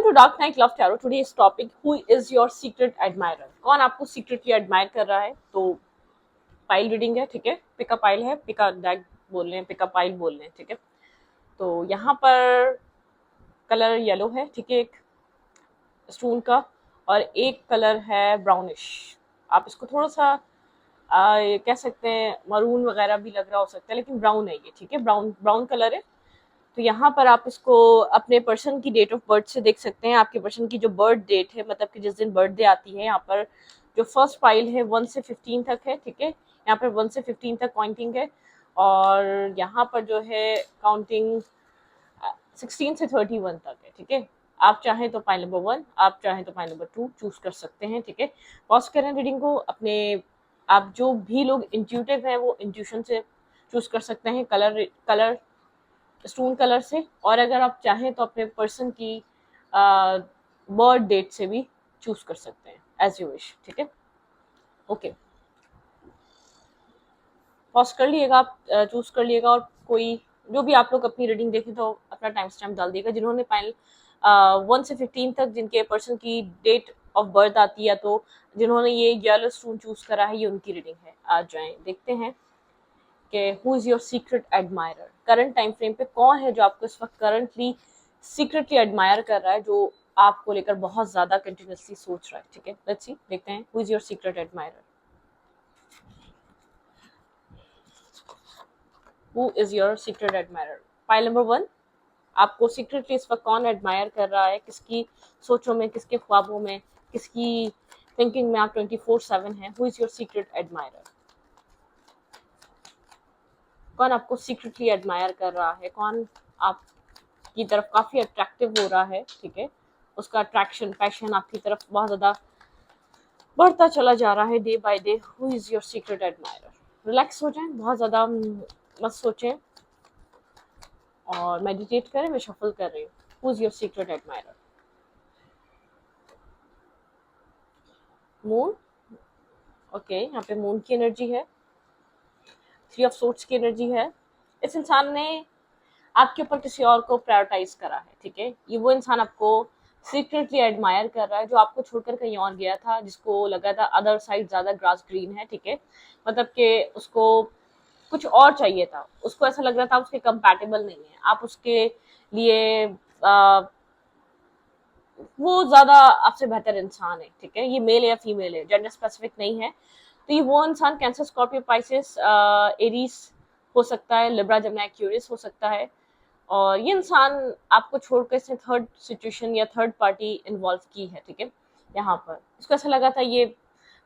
to Dark Knight Love Tarot. Today's topic: Who is your secret admirer? कौन आपको secretly admire कर रहा है? तो पाइल रीडिंग है, ठीक है, पिका पाइल है, पिका डेक बोल रहे हैं, पिका पाइल बोल रहे हैं, ठीक है। तो यहाँ पर कलर येलो है, ठीक है, एक स्टोन का, और एक कलर है ब्राउनिश। आप इसको थोड़ा सा कह सकते हैं मरून वगैरह भी लग रहा हो सकता है, लेकिन ब्राउन है ये, ठीक है, ब्राउन ब्राउन कलर है। तो यहाँ पर आप इसको अपने पर्सन की डेट ऑफ बर्थ से देख सकते हैं। आपके पर्सन की जो बर्थ डेट है, मतलब कि जिस दिन बर्थडे आती है, यहाँ पर जो फर्स्ट पाइल है 1 से 15 तक है, ठीक है। यहाँ पर 1 से 15 तक काउंटिंग है, और यहाँ पर जो है काउंटिंग 16 से 31 तक है, ठीक है। आप चाहें तो पाइल नंबर 1, आप चाहें तो पाइल नंबर 2 चूज कर सकते हैं, ठीक है। पॉज करें रीडिंग को। अपने आप जो भी लोग इंट्यूटिव हैं वो इंट्यूशन से चूज कर सकते हैं, कलर स्टोन कलर से, और अगर आप चाहें तो अपने पर्सन की बर्थ डेट से भी चूज कर सकते हैं, एज यू विश, ठीक है। ओके, पॉज कर लिएगा, आप चूज कर लिएगा, और कोई जो भी आप लोग अपनी रीडिंग देखें तो अपना टाइम स्टैम्प डाल दिएगा। जिन्होंने पाइल 1 से 15 तक जिनके पर्सन की डेट ऑफ बर्थ आती है, तो जिन्होंने ये येलो स्टोन चूज करा है, ये उनकी रीडिंग है। आ जाएं, देखते हैं कि who is your secret admirer. Current time frame पे कौन है जो आपको इस वक्त करंटली सीक्रेटली एडमायर कर रहा है, जो आपको लेकर बहुत ज्यादा कंटिन्यूसली सोच रहा है, ठीक है। लेट्स सी, देखते हैं who is your secret admirer. Who is your secret admirer. Pile number 1, आपको सीक्रेटली इस वक्त कौन एडमायर कर रहा है, किसकी सोचों में, किसके ख्वाबों में, किसकी थिंकिंग में आप 24/7 हैं। Who is your secret admirer. कौन आपको सीक्रेटली एडमायर कर रहा है, कौन आपकी तरफ काफी अट्रैक्टिव हो रहा है, ठीक है। उसका अट्रैक्शन, पैशन आपकी तरफ बहुत ज्यादा बढ़ता चला जा रहा है day by day. Who is your secret admirer. Relax हो जाएं, बहुत ज्यादा मत सोचें, और मेडिटेट करें। मैं शफल कर रही हूँ। Who is your secret admirer. Moon, okay, यहाँ पे मून की एनर्जी है, 3 ऑफ सोर्ड्स की एनर्जी है। इस इंसान ने आपके ऊपर किसी और को प्रायोरिटाइज करा है, ठीक है। ये वो इंसान आपको सीक्रेटली एडमायर कर रहा है जो आपको छोड़कर कहीं और गया था, जिसको लगा था अदर साइड ज्यादा ग्रास ग्रीन है, ठीक है। मतलब कि उसको कुछ और चाहिए था, उसको ऐसा लग रहा था उसके कंपैटिबल नहीं है, आप उसके लिए वो ज्यादा आपसे बेहतर इंसान है, ठीक है। ये मेल या फीमेल है, जेंडर स्पेसिफिक नहीं है। तो ये वो इंसान कैंसर, स्कॉर्पियो, पाइसेस, एरीज हो सकता है, लिब्रा, जमुना, एक्यूरियस हो सकता है। और ये इंसान आपको छोड़कर इसने थर्ड सिचुएशन या थर्ड पार्टी इन्वॉल्व की है, ठीक है। यहाँ पर इसको ऐसा लगा था ये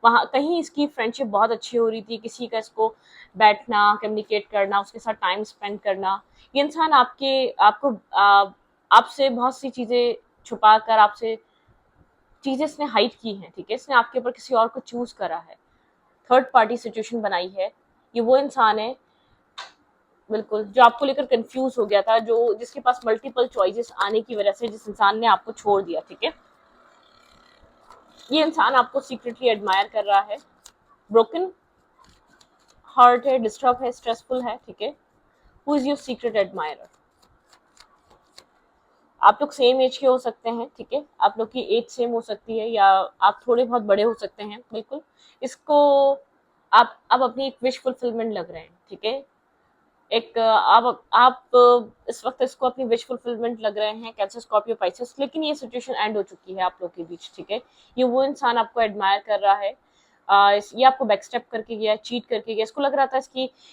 वहाँ कहीं इसकी फ्रेंडशिप बहुत अच्छी हो रही थी, किसी का इसको बैठना, कम्युनिकेट करना, उसके साथ टाइम स्पेंड करना। ये इंसान आपको आपसे बहुत सी चीजें छुपा कर, आपसे चीजें इसने हाइड की हैं, ठीक है। इसने आपके ऊपर किसी और को चूज करा है, थर्ड पार्टी सिचुएशन बनाई है। ये वो इंसान है बिल्कुल जो आपको लेकर कंफ्यूज हो गया था, जो जिसके पास मल्टीपल चॉइसेस आने की वजह से जिस इंसान ने आपको छोड़ दिया, ठीक है। ये इंसान आपको सीक्रेटली एडमायर कर रहा है, ब्रोकन हार्ट है, डिस्टर्ब है, स्ट्रेसफुल है, ठीक है। Who is your secret admirer. आप लोग सेम एज के हो सकते हैं, ठीक है, आप लोग की एज सेम हो सकती है, या आप थोड़े बहुत बड़े हो सकते हैं, बिल्कुल। इसको आप अपनी एक विश फुलफिलमेंट लग रहे हैं, ठीक है। एक आप इस वक्त इसको अपनी विश फुलफिलमेंट लग रहे हैं, कैंसर, स्कॉर्पियो, पाइसेस। लेकिन ये सिचुएशन एंड हो चुकी है आप लोग के बीच, ठीक है। ये वो इंसान आपको एडमायर कर रहा है, ये आपको बैकस्टेप करके गया, चीट करके गया। इसको लग रहा था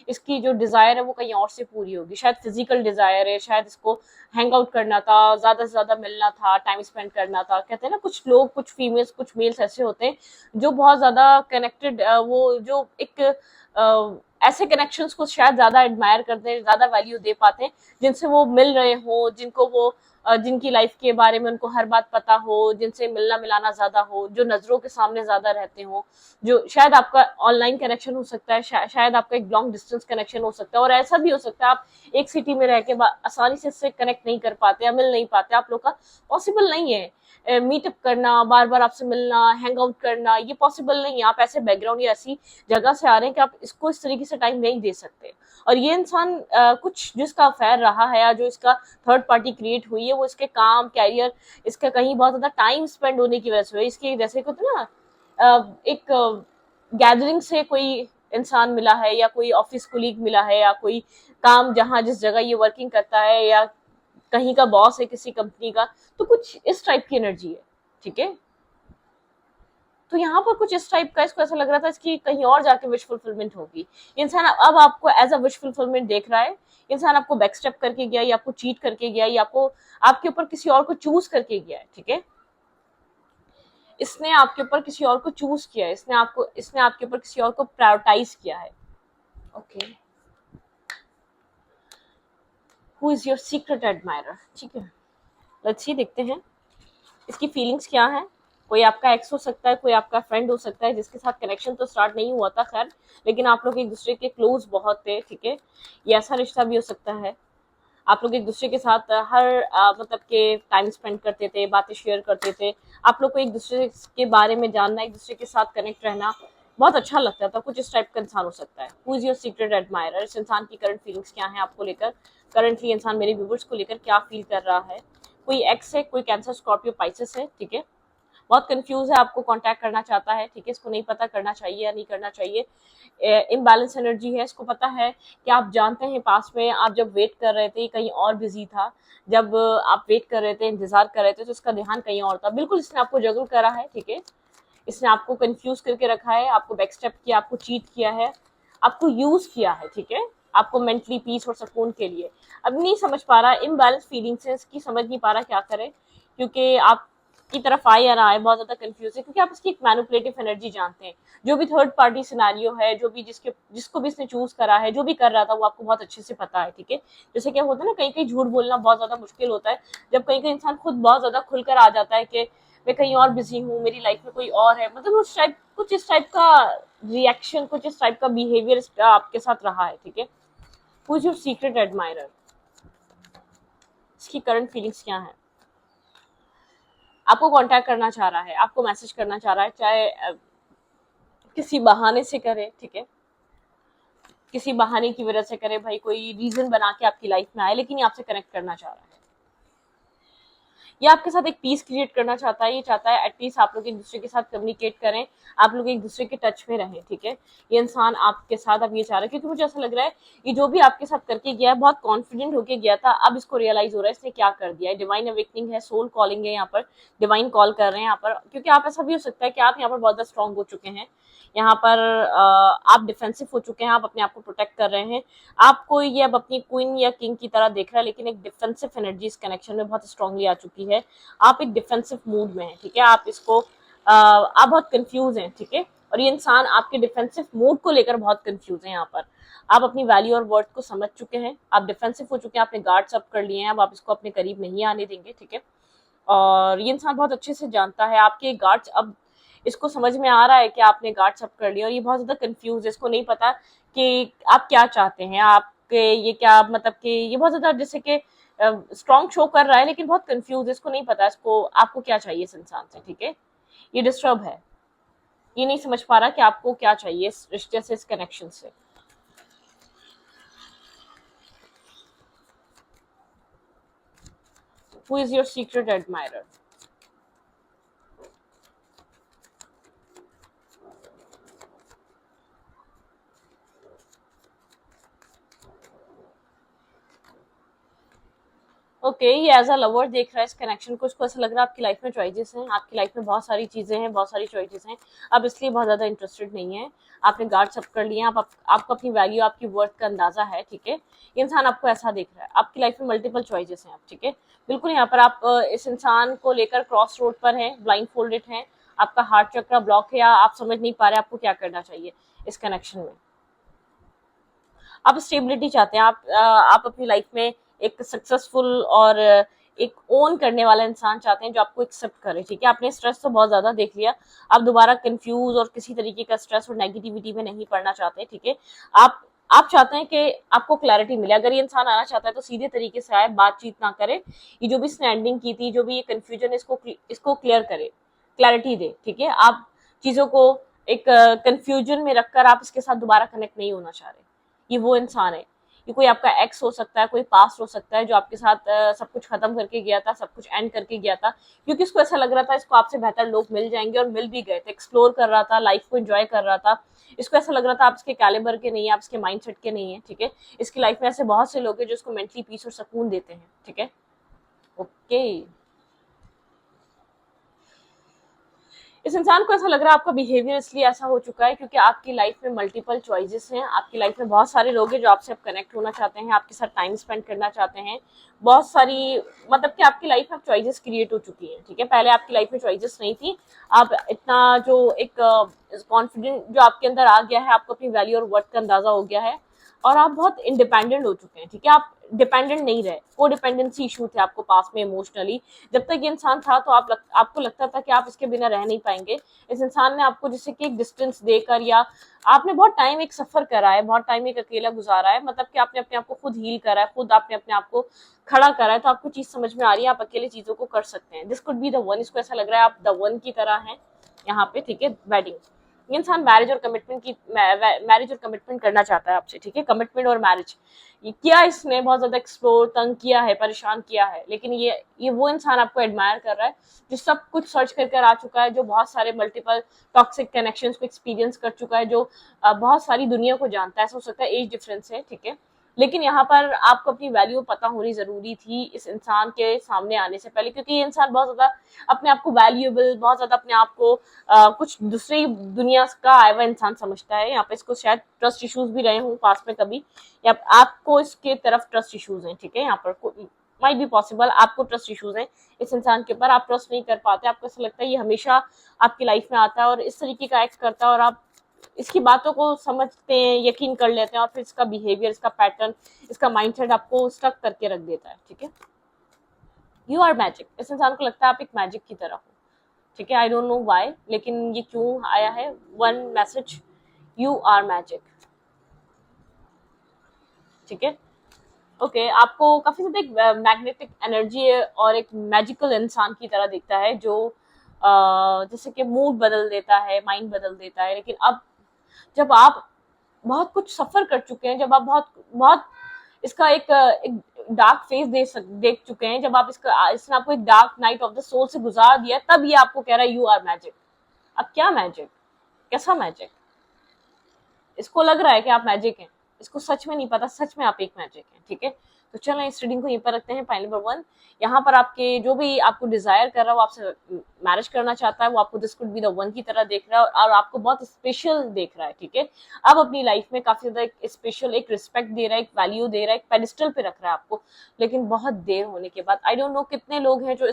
इसकी जो डिजायर है वो कहीं और से पूरी होगी, शायद फिजिकल डिजायर है, शायद इसको हैंग आउट करना था, ज्यादा से ज्यादा मिलना था, टाइम स्पेंड करना था। कहते हैं ना, कुछ लोग, कुछ फीमेल्स, कुछ मेल्स ऐसे होते हैं जो बहुत ज्यादा कनेक्टेड, वो जो एक ऐसे कनेक्शंस को शायद ज्यादा एडमायर करते हैं, ज्यादा वैल्यू दे पाते हैं, जिनसे वो मिल रहे हो, जिनको वो जिनकी लाइफ के बारे में उनको हर बात पता हो, जिनसे मिलना मिलाना ज्यादा हो, जो नजरों के सामने ज्यादा रहते हो, जो शायद आपका ऑनलाइन कनेक्शन हो सकता है, शायद आपका एक लॉन्ग डिस्टेंस कनेक्शन हो सकता है, और ऐसा भी हो सकता है आप एक सिटी में रह के आसानी से इससे कनेक्ट नहीं कर पाते या मिल नहीं पाते, आप लोग का पॉसिबल नहीं है मीटअप करना, बार बार आपसे मिलना, हैंग आउट करना, ये पॉसिबल नहीं है। आप ऐसे बैकग्राउंड या ऐसी जगह से आ रहे हैं कि आप इसको इस तरीके से टाइम नहीं दे सकते। और ये इंसान कुछ जिसका अफेयर रहा है, या जो इसका थर्ड पार्टी क्रिएट हुई, है वो इसके काम, कैरियर, इसका कहीं बहुत ज्यादा टाइम स्पेंड होने की वजह से, इसके जैसे कुछ ना एक गैदरिंग से कोई इंसान मिला है, या कोई ऑफिस कोलीग मिला है, या कोई काम जहां जिस जगह ये वर्किंग करता है, या कहीं का बॉस है किसी कंपनी का, तो कुछ इस टाइप की एनर्जी है, ठीक है। तो यहाँ पर कुछ इस टाइप का, इसको ऐसा लग रहा था इसकी कहीं और जाके विश फुलफिलमेंट होगी। इंसान अब आपको एज अ विश फुलफिलमेंट देख रहा है, इंसान आपको बैकस्टेप करके गया, या आपको चीट करके गया, या आपको आपके ऊपर किसी और को चूज करके गया है, ठीक है। इसने आपके ऊपर किसी और को चूज किया है, इसने आपके ऊपर किसी और को प्रायोरिटाइज किया है। Okay, who is your secret admirer, ठीक है। लेट्स सी, देखते हैं इसकी फीलिंग्स क्या है। कोई आपका एक्स हो सकता है, कोई आपका फ्रेंड हो सकता है, जिसके साथ कनेक्शन तो स्टार्ट नहीं हुआ था खैर, लेकिन आप लोग एक दूसरे के क्लोज बहुत थे, ठीक है। ये ऐसा रिश्ता भी हो सकता है, आप लोग एक दूसरे के साथ हर मतलब के टाइम स्पेंड करते थे, बातें शेयर करते थे, आप लोग को एक दूसरे के बारे में जानना, एक दूसरे के साथ कनेक्ट रहना बहुत अच्छा लगता था। कुछ इस टाइप का इंसान हो सकता है। Who is your secret admirer, इस इंसान की करंट फीलिंग्स क्या है आपको लेकर, करंटली इंसान मेरे व्यूवर्स को लेकर क्या फील कर रहा है। कोई एक्स है, कोई कैंसर, स्कॉर्पियो, पाइसेस है, ठीक है। बहुत कंफ्यूज है, आपको कांटेक्ट करना चाहता है, ठीक है। इसको नहीं पता करना चाहिए या नहीं करना चाहिए। इम्बैलेंस एनर्जी है, इसको पता है कि आप जानते हैं पास में आप जब वेट कर रहे थे कहीं और बिजी था, जब आप वेट कर रहे थे, इंतजार कर रहे थे, तो इसका ध्यान कहीं और था। बिल्कुल इसने आपको जगल करा है, ठीक है। इसने आपको कंफ्यूज करके रखा है, आपको बैकस्टेप किया, आपको चीट किया है, आपको यूज किया है, ठीक है। आपको मेंटली पीस और सुकून के लिए अब नहीं समझ पा रहा, इम्बैलेंस फीलिंग्स है इसकी, समझ नहीं पा रहा क्या करे, क्योंकि आप की तरफ आ या ना आए, बहुत ज्यादा कंफ्यूज है, क्योंकि आप इसकी एक मैनिपुलेटिव एनर्जी जानते हैं। जो भी थर्ड पार्टी सिनेरियो है, जो भी जिसको भी इसने चूज करा है, जो भी कर रहा था, वो आपको बहुत अच्छे से पता है, ठीक है। जैसे क्या होता है ना, कहीं कहीं झूठ बोलना बहुत ज्यादा मुश्किल होता है, जब कहीं कहीं इंसान खुद बहुत ज्यादा खुलकर आ जाता है कि मैं कहीं और बिजी हूँ, मेरी लाइफ में कोई और है, मतलब उस टाइप, कुछ इस टाइप का रिएक्शन, कुछ इस टाइप का बिहेवियर आपके साथ रहा है, ठीक है। Who is your secret admirer, इसकी करंट फीलिंग्स क्या है, आपको कांटेक्ट करना चाह रहा है, आपको मैसेज करना चाह रहा है, चाहे किसी बहाने से करे, ठीक है। किसी बहाने की वजह से करे, भाई कोई रीजन बना के आपकी लाइफ में आए, लेकिन ये आपसे कनेक्ट करना चाह रहा है। ये आपके साथ एक पीस क्रिएट करना चाहता है, ये चाहता है एटलीस्ट आप लोग एक दूसरे के साथ कम्युनिकेट करें, आप लोग एक दूसरे के टच में रहें, ठीक है। ये इंसान आपके साथ अब ये चाह रहा है, क्योंकि मुझे ऐसा लग रहा है ये जो भी आपके साथ करके गया है, बहुत कॉन्फिडेंट होके गया था, अब इसको रियलाइज हो रहा है इसने क्या कर दिया है। डिवाइन अवेकनिंग है, सोल कॉलिंग है, यहाँ पर डिवाइन कॉल कर रहे हैं यहाँ पर, क्योंकि आप ऐसा भी हो सकता है कि आप यहाँ पर बहुत ज्यादा स्ट्रॉन्ग हो चुके हैं, यहाँ पर आप डिफेंसिव हो चुके हैं, आप अपने आप को प्रोटेक्ट कर रहे हैं, आपको ये अब अपनी क्वीन या किंग की तरह देख रहा है, लेकिन एक डिफेंसिव एनर्जी इस कनेक्शन में बहुत स्ट्रांगली आ चुकी है। आप एक डिफेंसिव मूड में हैं, ठीक है। आप इसको आप बहुत कंफ्यूज हैं, ठीक है। और ये इंसान आपके डिफेंसिव मूड को लेकर बहुत कंफ्यूज है। यहाँ पर आप अपनी वैल्यू और वर्थ को समझ चुके हैं, आप डिफेंसिव हो चुके हैं, आपने गार्ड्स अप कर लिए हैं, अब आप इसको अपने करीब नहीं आने देंगे, ठीक है। और ये इंसान बहुत अच्छे से जानता है आपके गार्ड्स, अब इसको समझ में आ रहा है कि आपने गार्ड्स अप कर लिया, और ये बहुत ज्यादा कंफ्यूज है, इसको नहीं पता कि आप क्या चाहते हैं, आपके ये क्या मतलब कि ये बहुत ज्यादा जैसे कि स्ट्रॉन्ग शो कर रहा है, लेकिन बहुत कंफ्यूज है, इसको नहीं पता इसको आपको क्या चाहिए इस इंसान से, ठीक है। ये डिस्टर्ब है, ये नहीं समझ पा रहा कि आपको क्या चाहिए इस रिश्ते से, इस कनेक्शन से। Who is your secret admirer, okay, ये एज अ लवर देख रहा है इस कनेक्शन को, इसको ऐसा लग रहा है आपकी लाइफ में चॉइसेस हैं, आपकी लाइफ में बहुत सारी चीजें हैं, बहुत सारी चॉइसेस हैं, अब इसलिए बहुत ज्यादा इंटरेस्टेड नहीं है। आपने गार्ड्स अप कर लिए, आपको अपनी वैल्यू, आपकी वर्थ का अंदाजा है, ठीक है। ये इंसान आपको ऐसा देख रहा है, आपकी लाइफ में मल्टीपल चॉइसेस हैं, ठीक है। बिल्कुल यहाँ पर आप इस इंसान को लेकर क्रॉस रोड पर हैं, ब्लाइंड फोल्डेड हैं, आपका हार्ट चक्र ब्लॉक है, या आप समझ नहीं पा रहे आपको क्या करना चाहिए इस कनेक्शन में। आप स्टेबिलिटी चाहते हैं, आप अपनी लाइफ में एक सक्सेसफुल और एक ओन करने वाला इंसान चाहते हैं जो आपको एक्सेप्ट करे, ठीक है। आपने स्ट्रेस तो बहुत ज्यादा देख लिया, आप दोबारा कंफ्यूज और किसी तरीके का स्ट्रेस और नेगेटिविटी में नहीं पड़ना चाहते, ठीक है। आप चाहते हैं कि आपको क्लैरिटी मिले, अगर ये इंसान आना चाहता है तो सीधे तरीके से आए, बातचीत ना करे, ये जो भी स्टैंडिंग की थी, जो भी ये कंफ्यूजन, इसको क्लियर करे, क्लैरिटी दे, ठीक है। आप चीजों को एक कंफ्यूजन में रखकर आप इसके साथ दोबारा कनेक्ट नहीं होना चाह रहे, ये वो इंसान है। ये कोई आपका एक्स हो सकता है, कोई पास्ट हो सकता है जो आपके साथ सब कुछ खत्म करके गया था, सब कुछ एंड करके गया था, क्योंकि इसको ऐसा लग रहा था इसको आपसे बेहतर लोग मिल जाएंगे, और मिल भी गए थे। एक्सप्लोर कर रहा था, लाइफ को एंजॉय कर रहा था। इसको ऐसा लग रहा था आप इसके कैलिबर के नहीं है, आप इसके माइंडसेट के नहीं है, ठीक है। इसकी लाइफ में ऐसे बहुत से लोग हैं जो इसको मेंटली पीस और सुकून देते हैं, ठीक है। ओके, इस इंसान को ऐसा लग रहा है आपका बिहेवियर इसलिए ऐसा हो चुका है क्योंकि आपकी लाइफ में मल्टीपल चॉइसेस हैं, आपकी लाइफ में बहुत सारे लोग हैं जो आपसे अब कनेक्ट होना चाहते हैं, आपके साथ टाइम स्पेंड करना चाहते हैं। बहुत सारी, मतलब कि आपकी लाइफ में अब चॉइसेस क्रिएट हो चुकी हैं, ठीक है। पहले आपकी लाइफ में चॉइसेस नहीं थी। आप इतना जो एक कॉन्फिडेंट जो आपके अंदर आ गया है, आपको अपनी वैल्यू और वर्थ का अंदाजा हो गया है, और आप बहुत इंडिपेंडेंट हो चुके हैं, ठीक है। आप डिपेंडेंट नहीं रहे, को डिपेंडेंसी इशू थे आपको पास में इमोशनली। जब तक ये इंसान था तो आपको लगता था कि आप इसके बिना रह नहीं पाएंगे। इस इंसान ने आपको जैसे कि एक डिस्टेंस देकर, या आपने बहुत टाइम एक सफर करा है, बहुत टाइम एक अकेला गुजारा है, मतलब कि आपने अपने आप को खुद हील करा है, खुद आपने अपने आप को खड़ा करा है, तो आपको चीज समझ में आ रही है आप अकेले चीजों को कर सकते हैं। This could be the one. इसको ऐसा लग रहा है आप द वन की तरह हैं यहाँ पे, ठीक है। वेडिंग, ये इंसान मैरिज और कमिटमेंट करना चाहता है आपसे, ठीक है। कमिटमेंट और मैरिज ये किया, इसने बहुत ज्यादा एक्सप्लोर, तंग किया है, परेशान किया है, लेकिन ये वो इंसान आपको एडमायर कर रहा है जो सब कुछ सर्च कर आ चुका है, जो बहुत सारे मल्टीपल टॉक्सिक कनेक्शंस को एक्सपीरियंस कर चुका है, जो बहुत सारी दुनिया को जानता है। ऐसा हो सकता है एज डिफरेंस है, ठीक है, लेकिन यहाँ पर आपको अपनी वैल्यू पता होनी जरूरी थी इस इंसान के सामने आने से पहले, क्योंकि ये इंसान बहुत ज्यादा अपने आप को वैल्यूएबल, बहुत ज्यादा अपने आप को कुछ दूसरी दुनिया का आया हुआ इंसान समझता है। यहाँ पे इसको शायद ट्रस्ट इश्यूज भी रहे हों पास में कभी, या आपको इसके तरफ ट्रस्ट इश्यूज हैं, ठीक है। यहाँ पर माइट बी पॉसिबल आपको ट्रस्ट इश्यूज हैं इस इंसान के ऊपर, आप ट्रस्ट नहीं कर पाते, आपको ऐसा लगता है ये हमेशा आपकी लाइफ में आता है और इस तरीके का एक्ट करता है, और आप इसकी बातों को समझते हैं, यकीन कर लेते हैं, और फिर इसका बिहेवियर, इसका पैटर्न, इसका माइंडसेट आपको स्टक करके रख देता है, ठीक है। यू आर मैजिक, इस इंसान को लगता है आप एक मैजिक की तरह हो, ठीक है। आई डोंट नो व्हाई, लेकिन ये क्यों आया है one message, you are magic, ठीक है। ओके, आपको काफी ज्यादा एक मैग्नेटिक एनर्जी है और एक मैजिकल इंसान की तरह दिखता है, जो जैसे कि मूड बदल देता है, माइंड बदल देता है। लेकिन अब जब आप बहुत कुछ सफर कर चुके हैं, जब आप बहुत बहुत इसका एक डार्क फेस देख चुके हैं, जब आप इसने आपको एक dark night of the soul से गुजार दिया, तब ये आपको कह रहा है यू आर मैजिक। अब क्या मैजिक, कैसा मैजिक? इसको लग रहा है कि आप मैजिक हैं, इसको सच में नहीं पता सच में आप एक मैजिक हैं, ठीक है। तो चलो इस रीडिंग को यहीं पर रखते हैं। पॉइंट नंबर 1, यहाँ पर आपके जो भी आपको डिजायर कर रहा है, वो आपसे मैरिज करना चाहता है, वो आपको this could be the one की तरह देख रहा है, और आपको बहुत स्पेशल देख रहा है, ठीक है। अब अपनी लाइफ में काफी ज्यादा एक स्पेशल, एक रिस्पेक्ट दे रहा है, एक वैल्यू दे रहा है, एक पेडिस्टल पे रख रहा है आपको, लेकिन बहुत देर होने के बाद। आई डोंट नो कितने लोग हैं जो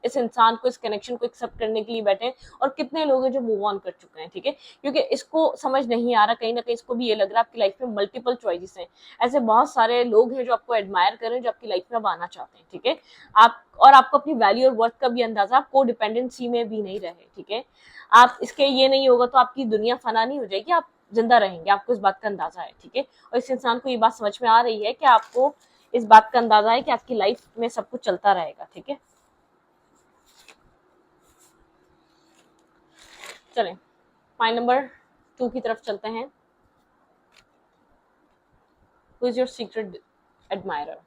इस इंसान को, इस कनेक्शन को एक्सेप्ट करने के लिए बैठे हैं, और कितने लोग हैं जो मूव ऑन कर चुके हैं, ठीक है। क्योंकि इसको समझ नहीं आ रहा, कहीं ना कहीं इसको भी ये लग रहा है आपकी लाइफ में मल्टीपल चॉइसेस हैं। ऐसे बहुत सारे लोग हैं जो आपको एडमायर कर रहे हैं, जो आपकी लाइफ में अब आना चाहते हैं, ठीक है। आपको अपनी वैल्यू और वर्थ का भी अंदाजा, आप को डिपेंडेंसी में भी नहीं रहे, ठीक है। आप इसके ये नहीं होगा तो आपकी दुनिया फना नहीं हो जाएगी, आप जिंदा रहेंगे, आपको इस बात का अंदाजा है, ठीक है। और इस इंसान को ये बात समझ में आ रही है कि आपको इस बात का अंदाजा है कि आपकी लाइफ में सब कुछ चलता रहेगा, ठीक है। चलें पॉइंट नंबर 2 की तरफ चलते हैं। Who is your secret admirer?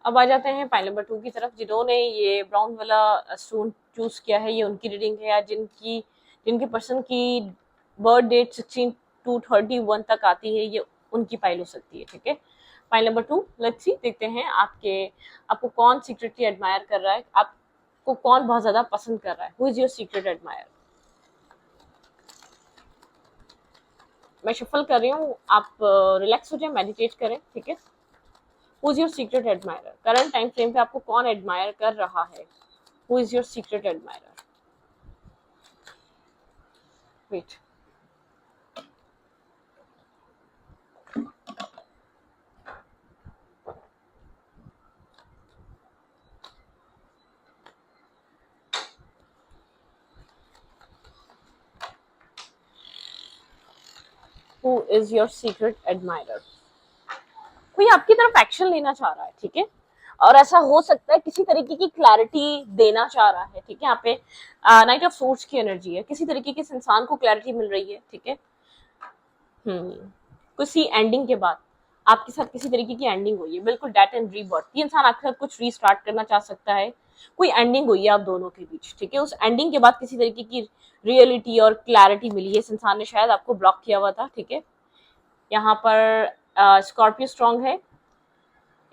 अब आ जाते हैं पाइल नंबर 2 की तरफ। जिन्होंने ये ब्राउन वाला स्टोन चूज किया है, ये उनकी रीडिंग है, या जिनके पर्सन की बर्थ डेट 16/2/31 तक आती है, ये उनकी पाइल हो सकती है, ठीक है। पाइल नंबर 2, लेट्स सी, देखते हैं आपको कौन सीक्रेटली एडमायर कर रहा है, आपको कौन बहुत ज्यादा पसंद कर रहा है। Who is your secret admire? मैं शफल कर रही हूँ, आप रिलैक्स हो जाए, मेडिटेट करें, ठीक है। Who is your secret admirer? Current time frame पे आपको कौन एडमायर कर रहा है? Who is your secret admirer? Wait, who is your secret admirer? कोई आपकी तरफ एक्शन लेना चाह रहा है, ठीक है, और ऐसा हो सकता है किसी तरीके की क्लैरिटी देना चाह रहा है, ठीक है। यहाँ पे नाइट ऑफ सोर्ड्स की एनर्जी है, किसी तरीके के इस इंसान को क्लैरिटी मिल रही है, ठीक है। किसी एंडिंग के बाद आपके साथ किसी तरीके की एंडिंग हुई है, बिल्कुल डेथ एंड रीबर्थ। ये इंसान आपके साथ कुछ रीस्टार्ट करना चाह सकता है, कोई एंडिंग हुई है आप दोनों के बीच, ठीक है। उस एंडिंग के बाद किसी तरीके की रियलिटी और क्लैरिटी मिली है। इस इंसान ने शायद आपको ब्लॉक किया हुआ था, ठीक है। यहाँ पर स्कॉर्पियो स्ट्रॉन्ग है,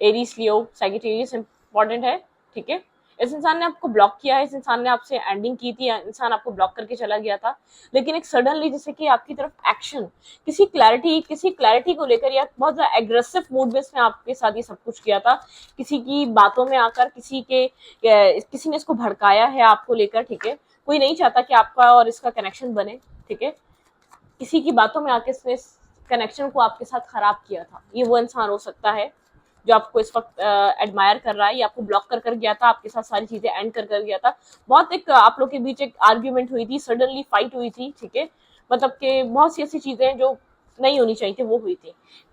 एरीज लियो सैजिटेरियस इंपॉर्टेंट है, ठीक है। इस इंसान ने आपको ब्लॉक किया है, इस इंसान ने आपसे एंडिंग की थी, इंसान आपको ब्लॉक करके चला गया था, लेकिन एक सडनली जैसे कि आपकी तरफ एक्शन, किसी क्लैरिटी को लेकर या बहुत ज्यादा एग्रेसिव मूड में इसने आपके साथ ये सब कुछ किया था। किसी की बातों में आकर किसी ने इसको भड़काया है आपको लेकर, ठीक है। कोई नहीं चाहता कि आपका और इसका कनेक्शन बने, ठीक है। किसी की बातों में आके इसने कनेक्शन को आपके साथ खराब किया था। ये वो इंसान हो सकता है जो आपको इस वक्त एडमायर कर रहा है, या आपको ब्लॉक कर गया था, आपके साथ सारी चीजें एंड कर गया था। बहुत एक आप लोग के बीच एक आर्ग्यूमेंट हुई थी, सडनली फाइट हुई थी, ठीक है। मतलब कि बहुत सी ऐसी चीजें जो नहीं होनी चाहिए थी वो हुई थी।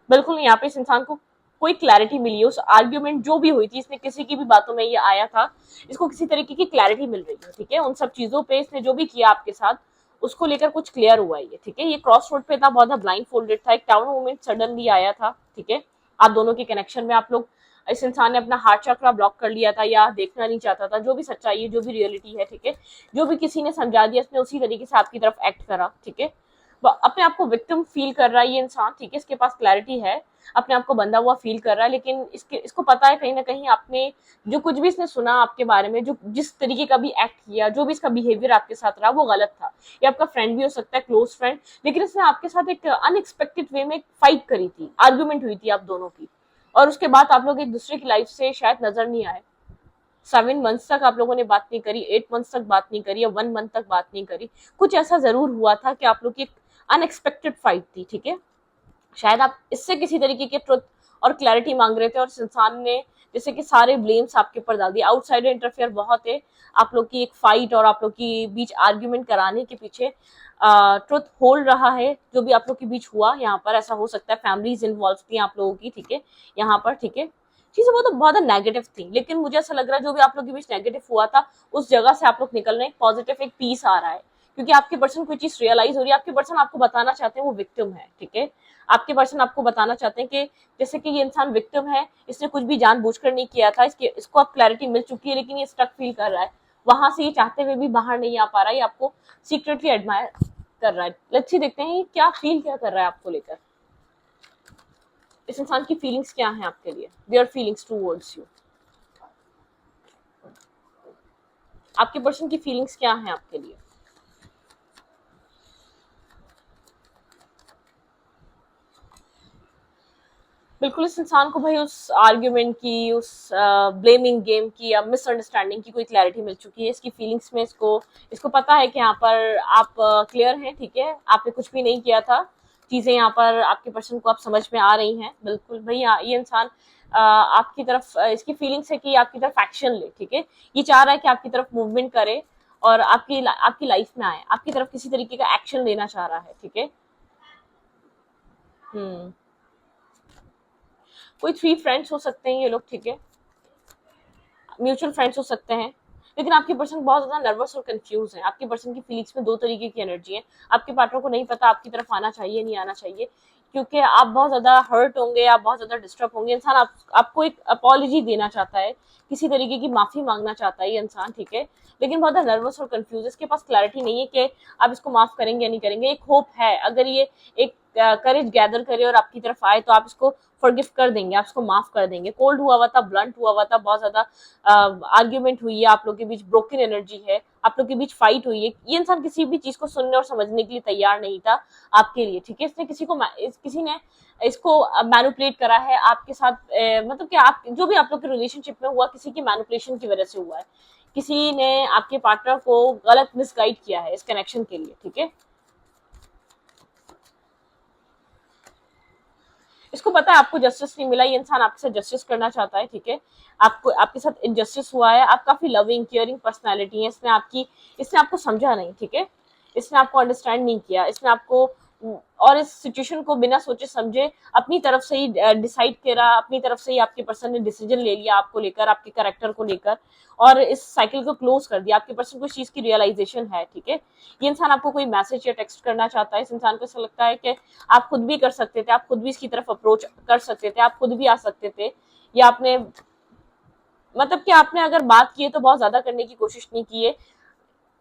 बिल्कुल यहाँ पे इस इंसान को कोई क्लैरिटी मिली है, उस आर्ग्यूमेंट जो भी हुई थी, इसने किसी की भी बातों में ये आया था, इसको किसी तरीके की क्लैरिटी मिल रही है, ठीक है। उन सब चीजों पे इसने जो भी किया आपके साथ उसको लेकर कुछ क्लियर हुआ है ये, ठीक है। ये क्रॉस रोड पे था, बहुत ब्लाइंड फोल्डेड था, एक टाउन मोमेंट सडनली आया था, ठीक है। आप दोनों के कनेक्शन में आप लोग, इस इंसान ने अपना हार्ट चक्रा ब्लॉक कर लिया था या देखना नहीं चाहता था, जो भी सच्चाई है, जो भी रियलिटी है, ठीक है। जो भी किसी ने समझा दिया इसने उसी तरीके से आपकी तरफ एक्ट करा, ठीक है। अपने आप को विक्टिम फील कर रहा है ये इंसान, ठीक है। इसके पास क्लैरिटी है, अपने आप को बंधा हुआ फील कर रहा है, लेकिन इसको पता है कहीं ना कहीं आपने जो कुछ भी इसने सुना आपके बारे में, जो जिस तरीके का भी एक्ट किया, जो भी इसका बिहेवियर आपके साथ रहा, वो गलत था। ये आपका फ्रेंड भी हो सकता है, क्लोज फ्रेंड, लेकिन इसने आपके साथ एक अनएक्सपेक्टेड वे में फाइट करी थी, आर्ग्यूमेंट हुई थी आप दोनों की, और उसके बाद आप लोग एक दूसरे की लाइफ से शायद नजर नहीं आए। 7 मंथ्स तक आप लोगों ने बात नहीं करी, 8 मंथ्स तक बात नहीं करी, या 1 मंथ तक बात नहीं करी। कुछ ऐसा जरूर हुआ था कि आप लोग की एक अनएक्सपेक्टेड फाइट थी, ठीक है। शायद आप इससे किसी तरीके के ट्रुथ और क्लैरिटी मांग रहे थे, और इंसान ने जैसे कि सारे ब्लेम्स आपके ऊपर डाल दिए। आउटसाइडर इंटरफेयर बहुत है, आप लोग की एक फाइट और आप लोग की बीच आर्ग्यूमेंट कराने के पीछे ट्रुथ होल्ड रहा है। जो भी आप लोग के बीच हुआ यहाँ पर, ऐसा हो सकता है फैमिलीज इन्वॉल्व थी आप लोगों की, ठीक है, यहाँ पर, ठीक है। चीजें वो तो बहुत नेगेटिव थी, लेकिन मुझे ऐसा लग रहा है जो भी आप लोग के बीच नेगेटिव हुआ था उस जगह से आप लोग निकल रहे हैं, पॉजिटिव एक पीस आ रहा है, क्योंकि आपके पर्सन कोई चीज रियलाइज हो रही है, आपके पर्सन आपको बताना चाहते हैं वो विक्टिम है, ठीक है। आपके पर्सन आपको बताना चाहते हैं कि जैसे कि ये इंसान विक्टिम है, इसने कुछ भी जानबूझकर नहीं किया था, इसको अब क्लैरिटी मिल चुकी है, लेकिन ये स्टक फील कर रहा है, वहां से ये चाहते हुए भी बाहर नहीं आ पा रहा है, ये आपको सीक्रेटली एडमायर कर रहा है। लेट्स सी, देखते हैं क्या कर रहा है आपको लेकर। इस इंसान की फीलिंग्स क्या है आपके लिए, देयर फीलिंग्स टूवर्ड्स यू। आपके पर्सन की फीलिंग्स क्या है आपके लिए। बिल्कुल इस इंसान को भाई उस आर्ग्यूमेंट की, उस ब्लेमिंग गेम की या मिसअंडरस्टैंडिंग की कोई क्लैरिटी मिल चुकी है। इसकी फीलिंग्स में इसको इसको पता है कि यहाँ पर आप क्लियर हैं, ठीक है, आपने कुछ भी नहीं किया था। चीजें यहाँ पर आपके पर्सन को आप समझ में आ रही हैं। बिल्कुल भाई ये इंसान आपकी तरफ इसकी फीलिंग्स है कि आपकी तरफ एक्शन ले, ठीक है। ये चाह रहा है कि आपकी तरफ मूवमेंट करे और आपकी लाइफ में आए, आपकी तरफ किसी तरीके का एक्शन लेना चाह रहा है, ठीक है। हम्म कोई 3 फ्रेंड्स हो सकते हैं ये लोग, ठीक है, म्यूचुअल फ्रेंड्स हो सकते हैं। लेकिन आपके पर्सन बहुत ज्यादा नर्वस और कंफ्यूज है। आपके पर्सन की फीलिंग्स में 2 तरीके की एनर्जी है। आपके पार्टनर को नहीं पता आपकी तरफ आना चाहिए नहीं आना चाहिए, क्योंकि आप बहुत ज्यादा हर्ट होंगे, आप बहुत ज्यादा डिस्टर्ब होंगे। इंसान आपको एक अपॉलॉजी देना चाहता है, किसी तरीके की माफी मांगना चाहता है ये इंसान, ठीक है, लेकिन बहुत ज्यादा नर्वस और कंफ्यूज। इसके पास क्लैरिटी नहीं है कि आप इसको माफ करेंगे या नहीं करेंगे। एक होप है, अगर ये एक करेज गैदर करे और आपकी तरफ आए तो आप इसको फॉरगिव कर देंगे, आप इसको माफ कर देंगे। कोल्ड हुआ हुआ था, ब्लंट हुआ हुआ था, बहुत ज्यादा आर्ग्यूमेंट हुई है, आप लोग के बीच ब्रोकन एनर्जी है, आप लोग के बीच फाइट हुई है। ये इंसान किसी भी चीज को सुनने और समझने के लिए तैयार नहीं था आपके लिए, ठीक है। इसने किसी ने इसको मैनिपुलेट करा है आपके साथ, मतलब कि आप जो भी आप लोग के रिलेशनशिप में हुआ किसी की मैनिपुलेशन की वजह से हुआ है। किसी ने आपके पार्टनर को गलत मिसगाइड किया है इस कनेक्शन के लिए, ठीक है। इसको पता है आपको जस्टिस नहीं मिला, ये इंसान आपके साथ जस्टिस करना चाहता है, ठीक है। आपको आपके साथ इनजस्टिस हुआ है। आप काफी लविंग केयरिंग पर्सनैलिटी है, इसने आपको समझा नहीं, ठीक है। इसने आपको अंडरस्टैंड नहीं किया, इसने आपको और इस सिचुएशन को बिना सोचे समझे अपनी तरफ से ही डिसाइड करा, अपनी तरफ से ही आपके पर्सन ने डिसीजन ले लिया आपको लेकर, आपके कैरेक्टर को लेकर, और इस साइकिल को क्लोज कर दिया। आपके पर्सन को इस चीज की रियलाइजेशन है, ठीक है, ये इंसान आपको कोई मैसेज या टेक्स्ट करना चाहता है, इस इंसान को ऐसा लगता है कि आप खुद भी कर सकते थे, आप खुद भी इसकी तरफ अप्रोच कर सकते थे, आप खुद भी आ सकते थे, या आपने मतलब कि आपने अगर बात की है तो बहुत ज्यादा करने की कोशिश नहीं की है।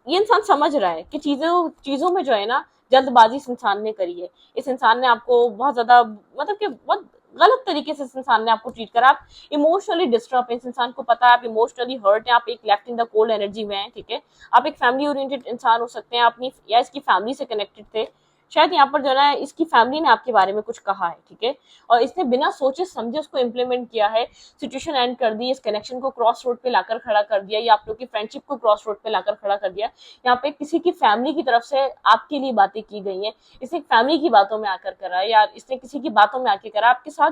ये इंसान समझ रहा है कि चीजों चीजों में जो है ना जल्दबाजी इस इंसान ने करी है। इस इंसान ने आपको बहुत ज्यादा मतलब कि बहुत गलत तरीके से इस इंसान ने आपको ट्रीट करा। आप इमोशनली डिस्टर्ब है, इस इंसान को पता है आप इमोशनली हर्ट हैं, आप एक left in the cold energy में हैं, ठीक है। आप एक फैमिली ओरिएंटेड इंसान हो सकते हैं, अपनी या इसकी फैमिली से कनेक्टेड थे, शायद यहाँ पर जो है ना इसकी फैमिली ने आपके बारे में कुछ कहा है, ठीक है, और इसने बिना सोचे समझे उसको इम्प्लीमेंट किया है, सिचुएशन एंड कर दी, इस कनेक्शन को क्रॉस रोड पे लाकर खड़ा कर दिया, या आप लोग की फ्रेंडशिप को क्रॉस रोड पे लाकर खड़ा कर दिया। यहाँ पे किसी की फैमिली की तरफ से आपके लिए बातें की गई हैं, इसने फैमिली की बातों में आकर करा, या इसने किसी की बातों में आके करा, आपके साथ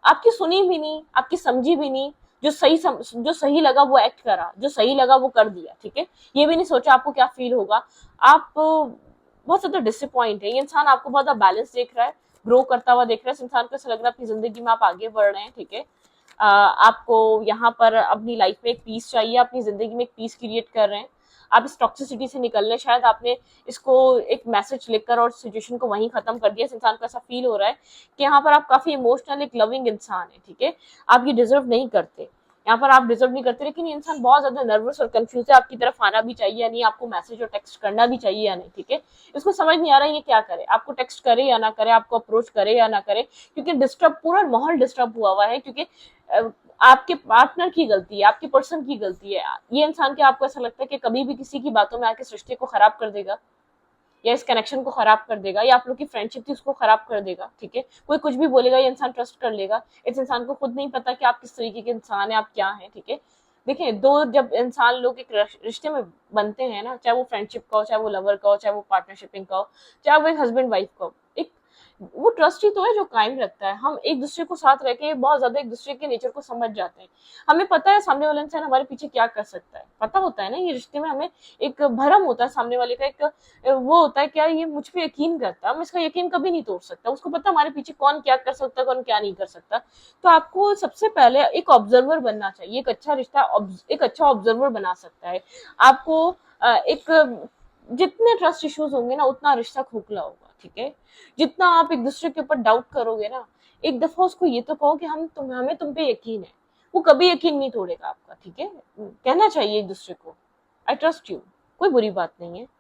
आपकी सुनी भी नहीं, आपकी समझी भी नहीं, जो सही लगा वो एक्ट करा, जो सही लगा वो कर दिया, ठीक है, ये भी नहीं सोचा आपको क्या फील होगा। आप बहुत ज्यादा डिसअपॉइंट है, ये इंसान आपको बहुत ज्यादा बैलेंस देख रहा है, ग्रो करता हुआ देख रहा है, इस इंसान को ऐसा लग रहा है अपनी जिंदगी में आप आगे बढ़ रहे हैं, ठीक है। आपको यहाँ पर अपनी लाइफ में एक पीस चाहिए, अपनी जिंदगी में एक पीस क्रिएट कर रहे हैं, आप इस टॉक्सिसिटी से निकल रहे, शायद आपने इसको एक मैसेज लिखकर और सिचुएशन को वहीं खत्म कर दिया। इस इंसान को ऐसा फील हो रहा है कि यहाँ पर आप काफी इमोशनल एक लविंग इंसान है, ठीक है, आप ये डिजर्व नहीं करते, यहाँ पर आप डिजर्व नहीं करते, लेकिन ये इंसान बहुत ज्यादा नर्वस और कंफ्यूज है, आपकी तरफ आना भी चाहिए या नहीं, आपको मैसेज और टेक्स्ट करना भी चाहिए या नहीं, ठीक है, इसको समझ नहीं आ रहा है ये क्या करे, आपको टेक्स्ट करे या ना करे, आपको अप्रोच करे या ना करे, क्योंकि डिस्टर्ब पूरा माहौल डिस्टर्ब हुआ है, क्योंकि आपके पार्टनर की गलती है, आपके पर्सन की गलती है। ये इंसान के आपको ऐसा लगता है कि कभी भी किसी की बातों में आके सृष्टि को खराब कर देगा, या इस कनेक्शन को खराब कर देगा, या आप लोग की फ्रेंडशिप थी उसको खराब कर देगा, ठीक है, कोई कुछ भी बोलेगा ये इंसान ट्रस्ट कर लेगा। इस इंसान को खुद नहीं पता कि आप किस तरीके के इंसान है, आप क्या है, ठीक है। देखिए, दो जब इंसान लोग एक रिश्ते में बनते हैं ना, चाहे वो फ्रेंडशिप का हो, चाहे वो लवर का हो, चाहे वो पार्टनरशिपिंग का हो, चाहे वो एक हस्बैंड वाइफ का हो, एक वो ट्रस्ट ही तो है जो कायम रखता है। हम एक दूसरे को साथ रह के बहुत ज्यादा एक दूसरे के नेचर को समझ जाते हैं, हमें पता है सामने वाला इंसान हमारे पीछे क्या कर सकता है, पता होता है ना, ये रिश्ते में हमें एक भरम होता है, सामने वाले का एक वो होता है, क्या ये मुझ पे यकीन करता है, हम इसका यकीन कभी नहीं तोड़ सकता, उसको पता हमारे पीछे कौन क्या कर सकता है, कौन क्या नहीं कर सकता। तो आपको सबसे पहले एक ऑब्जर्वर बनना चाहिए, एक अच्छा रिश्ता एक अच्छा ऑब्जर्वर बना सकता है आपको। एक जितने ट्रस्ट इश्यूज होंगे ना उतना रिश्ता खोखला होगा, ठीक है, जितना आप एक दूसरे के ऊपर डाउट करोगे ना, एक दफा उसको ये तो कहो कि हमें तुम पे यकीन है, वो कभी यकीन नहीं तोड़ेगा आपका, ठीक है, कहना चाहिए एक दूसरे को आई ट्रस्ट यू, कोई बुरी बात नहीं है।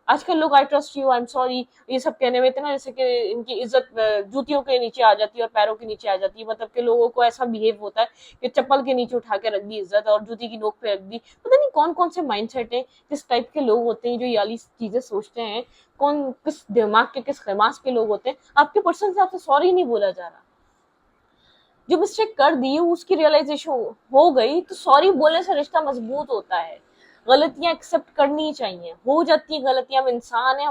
आजकल लोग I trust you, I am sorry, ये सब कहने में इतना जैसे कि इनकी इज्जत जूतियों के नीचे आ जाती है और पैरों के नीचे आ जाती है, मतलब कि लोगों को ऐसा बिहेव होता है कि चप्पल के नीचे उठा के रख दी इज्जत और जूती की नोक पे रख दी। पता नहीं कौन कौन से माइंडसेट है, किस टाइप के लोग होते हैं जो ये वाली चीजें सोचते हैं, कौन किस दिमाग के किस खमास के लोग होते हैं। आपके पर्सन से आपसे सॉरी नहीं बोला जा रहा, जो मिस्टेक कर दी उसकी रियलाइजेशन हो गई, तो सॉरी बोलने से रिश्ता मजबूत होता है। गलतियां एक्सेप्ट करनी चाहिए, हो जाती है गलतियां, हम इंसान हैं,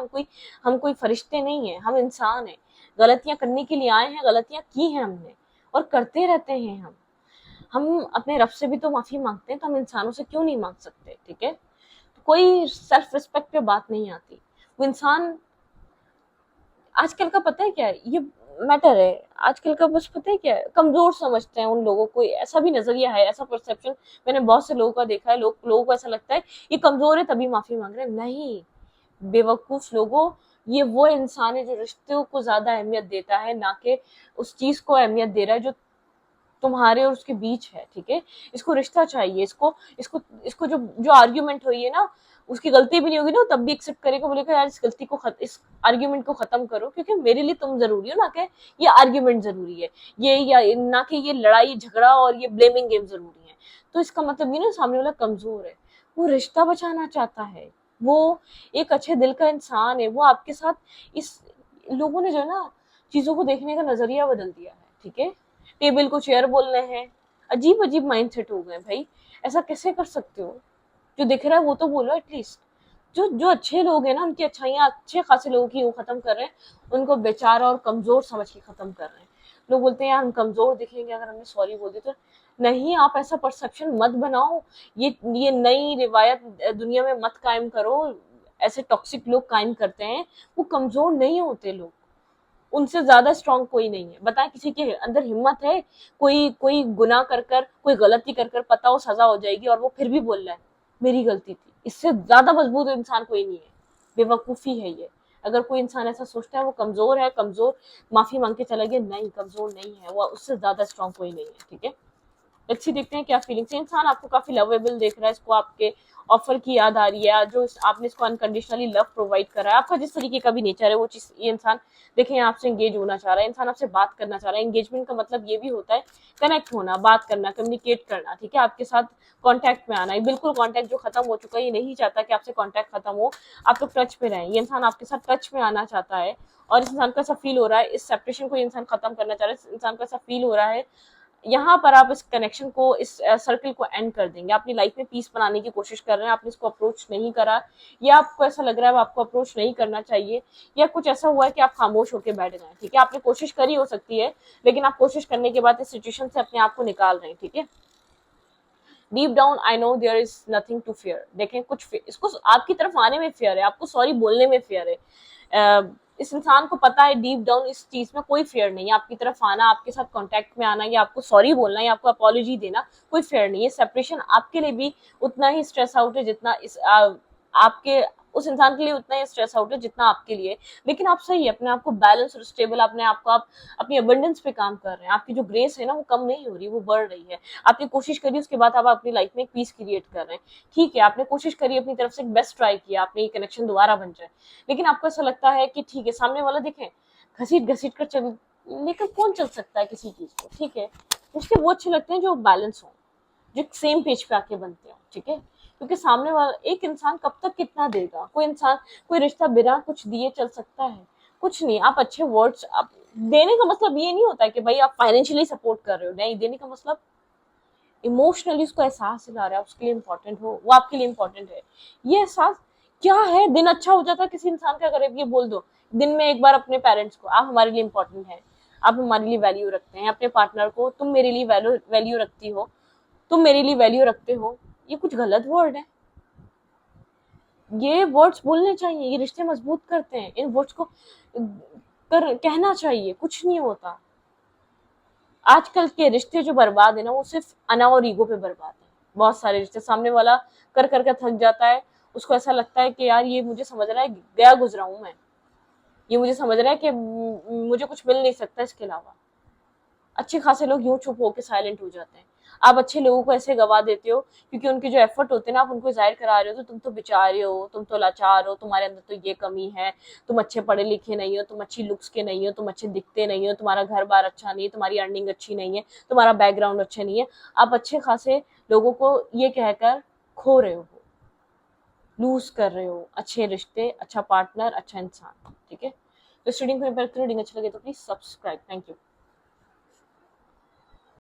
हम कोई फरिश्ते नहीं है, हम इंसान हैं, गलतियां करने के लिए आए हैं, गलतियां की हैं हमने और करते रहते हैं। हम अपने रब से भी तो माफी मांगते हैं, तो हम इंसानों से क्यों नहीं मांग सकते, ठीक है। तो कोई सेल्फ रिस्पेक्ट पे बात नहीं आती, वो इंसान आजकल का पता है क्या है ये मैटर है, आजकल का बस पता है क्या है, कमजोर समझते हैं उन लोगों को, ऐसा भी नजरिया है, ऐसा परसेप्शन मैंने बहुत से लोगों का देखा है, लोगों को ऐसा लगता है ये कमजोर है तभी माफी मांग रहे हैं, नहीं बेवकूफ लोगों, ये वो इंसान है जो रिश्तों को ज्यादा अहमियत देता है, ना कि उस चीज को अहमियत दे रहा है जो तुम्हारे और उसके बीच है, ठीक है। इसको रिश्ता चाहिए, इसको इसको इसको जो जो आर्ग्यूमेंट हुई है ना, उसकी गलती भी नहीं होगी ना, तब भी एक्सेप्ट करेगा, बोलेगा यार इस गलती को इस आर्ग्यूमेंट को खत्म करो, क्योंकि मेरे लिए तुम जरूरी हो, ना कि ये आर्ग्यूमेंट जरूरी है, ये या ना कि ये लड़ाई झगड़ा और ये ब्लेमिंग गेम जरूरी है। तो इसका मतलब ये ना सामने वाला कमजोर है, वो रिश्ता बचाना चाहता है, वो एक अच्छे दिल का इंसान है, वो आपके साथ इस लोगों ने जो है ना चीजों को देखने का नजरिया बदल दिया है, ठीक है। टेबल को चेयर बोल रहे हैं, अजीब अजीब माइंडसेट हो गए भाई, ऐसा कैसे कर सकते हो, जो दिख रहा है वो तो बोलो एटलीस्ट। जो जो अच्छे लोग हैं ना उनकी अच्छाइयां अच्छे खासे लोगों की वो खत्म कर रहे हैं, उनको बेचारा और कमजोर समझ के खत्म कर रहे हैं। लोग बोलते हैं यार हम कमजोर दिखेंगे अगर हमने सॉरी बोल दी तो, नहीं, आप ऐसा परसेप्शन मत बनाओ, ये नई रिवायत दुनिया में मत कायम करो। ऐसे टॉक्सिक लोग कायम करते हैं, वो कमजोर नहीं होते लोग, उनसे ज्यादा स्ट्रांग कोई नहीं है। बताएं किसी के अंदर हिम्मत है, कोई कोई गुनाह कर कर, कोई गलती कर कर, पता हो सजा हो जाएगी और वो फिर भी बोल रहा है मेरी गलती थी, इससे ज्यादा मजबूत इंसान कोई नहीं है। बेवकूफी है ये। अगर कोई इंसान ऐसा सोचता है वो कमजोर है, कमजोर माफी मांग के चला गया, नहीं, कमजोर नहीं है वो, उससे ज्यादा स्ट्रांग कोई नहीं है। ठीक है, अच्छी देखते हैं क्या फीलिंग्स है। इंसान आपको काफी लवेबल देख रहा है, इसको आपके ऑफर की याद आ रही है, जो आपने इसको अनकंडीशनली लव प्रोवाइड करा है, आपका जिस तरीके का भी नेचर है वो चीज, ये इंसान देखें आपसे एंगेज होना चाह रहा है, इंसान आपसे बात करना चाह रहा है। एंगेजमेंट का मतलब ये भी होता है कनेक्ट होना, बात करना, कम्युनिकेट करना, ठीक है, आपके साथ कॉन्टैक्ट में आना। ये बिल्कुल कॉन्टैक्ट जो खत्म हो चुका है, ये नहीं चाहता कि आपसे कॉन्टैक्ट खत्म हो, आप लोग टच में रहें। ये इंसान आपके साथ टच में आना चाहता है, और इस इंसान को ऐसा फील हो रहा है, इस सेपरेशन को इंसान खत्म करना चाह रहा है, इस इंसान को ऐसा फील हो रहा है यहाँ पर आप इस कनेक्शन को, इस सर्कल को एंड कर देंगे। अपनी लाइफ में पीस बनाने की कोशिश कर रहे हैं, आपने इसको अप्रोच नहीं करा, या आपको ऐसा लग रहा है आपको अप्रोच नहीं करना चाहिए, या कुछ ऐसा हुआ है कि आप खामोश होकर बैठ गए। ठीक है, आपने कोशिश करी हो सकती है, लेकिन आप कोशिश करने के बाद इस सिचुएशन से अपने आप को निकाल रहे हैं। ठीक है, deep down I know there is nothing to fear. देखें कुछ इसको आपकी तरफ आने में फियर है, आपको सॉरी बोलने में फियर है। इस इंसान को पता है डीप डाउन इस चीज में कोई फेयर नहीं है, आपकी तरफ आना, आपके साथ कांटेक्ट में आना, या आपको सॉरी बोलना, या आपको अपॉलॉजी देना, कोई फेयर नहीं है। सेपरेशन आपके लिए भी उतना ही स्ट्रेस आउट है जितना आपके उस इंसान के लिए उतना ही स्ट्रेस आउट है जितना आपके लिए। लेकिन आप सही है, अपने आप को बैलेंस और स्टेबल, अपने आप को आप अपनी अबंडेंस पे काम कर रहे हैं। आपकी जो ग्रेस है ना वो कम नहीं हो रही, वो बढ़ रही है। आपने कोशिश करी, उसके बाद आप अपनी लाइफ में एक पीस क्रिएट कर रहे हैं। ठीक है, आपने कोशिश करी, अपनी तरफ से एक बेस्ट ट्राई किया, आपने ये कनेक्शन दोबारा बन जाए, लेकिन आपको ऐसा लगता है कि ठीक है, सामने वाला देखें घसीट घसीट कर चल, लेकर कौन चल सकता है किसी चीज को। ठीक है, रिश्ते वो अच्छे लगते हैं जो बैलेंस हो, जो सेम पेज पे आके बनते हो। ठीक है, क्योंकि सामने वाला एक इंसान कब तक कितना देगा, कोई इंसान कोई रिश्ता बिना कुछ दिए चल सकता है? कुछ नहीं। आप अच्छे वर्ड्स, आप देने का मतलब ये नहीं होता है कि भाई आप फाइनेंशियली सपोर्ट कर रहे हो, नहीं, देने का मतलब इमोशनली उसको एहसास दिला रहा है, उसके लिए इंपॉर्टेंट हो, वो आपके लिए इंपॉर्टेंट है। ये एहसास क्या है, दिन अच्छा हो जाता है किसी इंसान का अगर ये बोल दो दिन में एक बार अपने पेरेंट्स को, आप हमारे लिए इंपॉर्टेंट है, आप हमारे लिए वैल्यू रखते हैं, अपने पार्टनर को तुम मेरे लिए वैल्यू रखती हो, तुम मेरे लिए वैल्यू रखते हो, ये कुछ गलत वर्ड है। ये वर्ड्स बोलने चाहिए, ये रिश्ते मजबूत करते हैं, इन वर्ड्स को कहना चाहिए, कुछ नहीं होता। आजकल के रिश्ते जो बर्बाद है ना, वो सिर्फ अना और ईगो पे बर्बाद है। बहुत सारे रिश्ते सामने वाला कर कर थक जाता है, उसको ऐसा लगता है कि यार ये मुझे समझ रहा है, गया गुजरा हूं मैं, ये मुझे समझ रहा है कि मुझे कुछ मिल नहीं सकता इसके अलावा। अच्छे खासे लोग यूं चुप होकर साइलेंट हो जाते हैं। आप अच्छे लोगों को ऐसे गवा देते हो क्योंकि उनके जो एफर्ट होते हैं ना, आप उनको जाहिर करा रहे हो, तो तुम तो बेचारे हो, तुम तो लाचार हो, तुम्हारे अंदर तो ये कमी है, तुम अच्छे पढ़े लिखे नहीं हो, तुम अच्छी लुक्स के नहीं हो, तुम अच्छे दिखते नहीं हो, तुम्हारा घर बार अच्छा नहीं है, तुम्हारी अर्निंग अच्छी नहीं है, तुम्हारा बैकग्राउंड अच्छा नहीं है। आप अच्छे खासे लोगों को ये कहकर खो रहे हो, लूज कर रहे हो अच्छे रिश्ते, अच्छा पार्टनर, अच्छा इंसान। ठीक है, तो स्टूडिंग को रीडिंग अच्छा लगे तो प्लीज सब्सक्राइब। Thank you.